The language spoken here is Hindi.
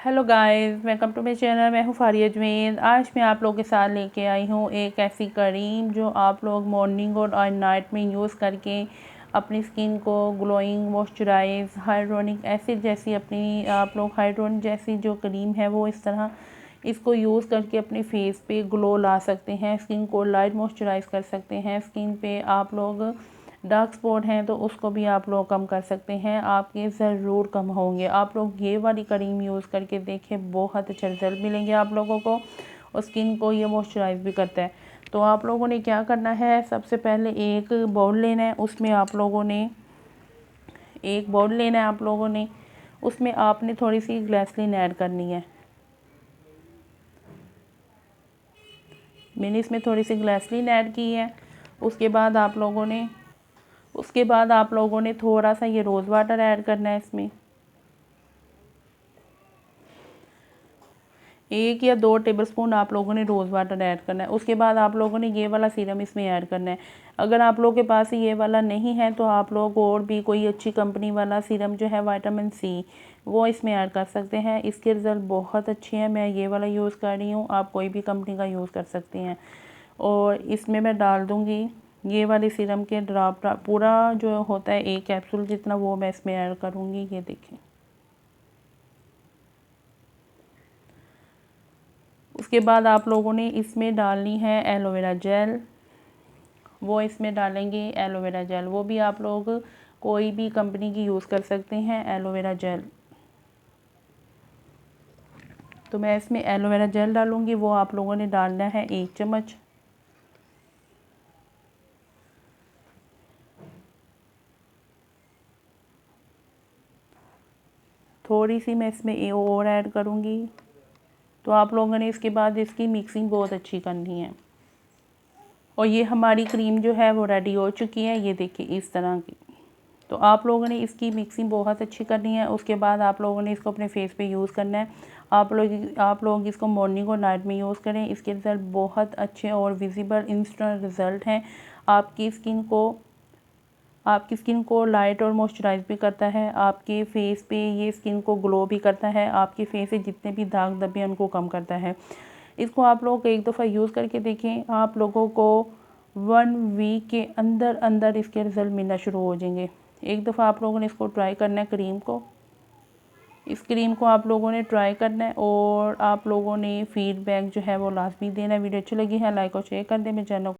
Hello guys, welcome to my channel. मैं हूँ फारिया अजमेर। आज मैं आप लोगों के साथ लेके आई हूँ एक ऐसी क्रीम जो आप लोग मॉर्निंग और नाइट में यूज़ करके अपनी स्किन को ग्लोइंग, मॉइस्चराइज, हाइड्रोनिक एसिड जैसी अपनी आप लोग हाइड्रोनिक जैसी जो क्रीम है वो इस तरह इसको यूज़ करके अपने फेस पे ग्लो ला सकते हैं। स्किन को लाइट मॉइस्चराइज कर सकते हैं। स्किन पे आप लोग डार्क स्पॉट हैं तो उसको भी आप लोग कम कर सकते हैं। आपके ज़रूर कम होंगे। आप लोग ये वाली क्रीम यूज़ करके देखें, बहुत अच्छे रिजल्ट मिलेंगे आप लोगों को। और स्किन को ये मॉइस्चराइज भी करता है। तो आप लोगों ने क्या करना है, सबसे पहले एक बाउल लेना है। उसमें आप लोगों ने उसमें आपने थोड़ी सी ग्लिसरीन ऐड करनी है। मैंने इसमें थोड़ी सी ग्लिसरीन ऐड की है। उसके बाद आप लोगों ने थोड़ा सा ये रोज़ वाटर ऐड करना है। इसमें 1 या 2 टेबलस्पून आप लोगों ने रोज़ वाटर ऐड करना है। उसके बाद आप लोगों ने ये वाला सीरम इसमें ऐड करना है। अगर आप लोगों के पास ये वाला नहीं है तो आप लोग और भी कोई अच्छी कंपनी वाला सीरम जो है विटामिन सी, वो इसमें ऐड कर सकते हैं। इसके रिज़ल्ट बहुत अच्छे हैं। मैं ये वाला यूज़ कर रही हूँ, आप कोई भी कंपनी का यूज़ कर सकती हैं। और इसमें मैं डाल दूँगी ये वाले सीरम के ड्रॉप, पूरा जो होता है 1 कैप्सूल जितना, वो मैं इसमें ऐड करूँगी। ये देखें। उसके बाद आप लोगों ने इसमें डालनी है एलोवेरा जेल। वो इसमें डालेंगे एलोवेरा जेल, वो भी आप लोग कोई भी कंपनी की यूज़ कर सकते हैं एलोवेरा जेल। तो मैं इसमें एलोवेरा जेल डालूँगी, वो आप लोगों ने डालना है 1 चम्मच। थोड़ी सी मैं इसमें और ऐड करूँगी। तो आप लोगों ने इसके बाद इसकी मिक्सिंग बहुत अच्छी करनी है। और ये हमारी क्रीम जो है वो रेडी हो चुकी है। ये देखिए इस तरह की। तो आप लोगों ने इसकी मिक्सिंग बहुत अच्छी करनी है। उसके बाद आप लोगों ने इसको अपने फेस पे यूज़ करना है। आप लोग इसको मॉर्निंग और नाइट में यूज़ करें। इसके रिज़ल्ट बहुत अच्छे और विजिबल इंस्टेंट रिज़ल्ट हैं। आपकी स्किन को लाइट और मॉइस्चराइज भी करता है। आपके फेस पे ये स्किन को ग्लो भी करता है। आपके फेस से जितने भी दाग धब्बे हैं उनको कम करता है। इसको आप लोग एक दफ़ा यूज़ करके देखें। आप लोगों को 1 वीक के अंदर अंदर इसके रिज़ल्ट मिलना शुरू हो जाएंगे। एक दफ़ा आप लोगों ने इसको ट्राई करना है। इस क्रीम को आप लोगों ने ट्राई करना है और आप लोगों ने फीडबैक जो है वो लाजमी देना है। वीडियो अच्छी लगी है लाइक और शेयर कर दें। मेरे चैनल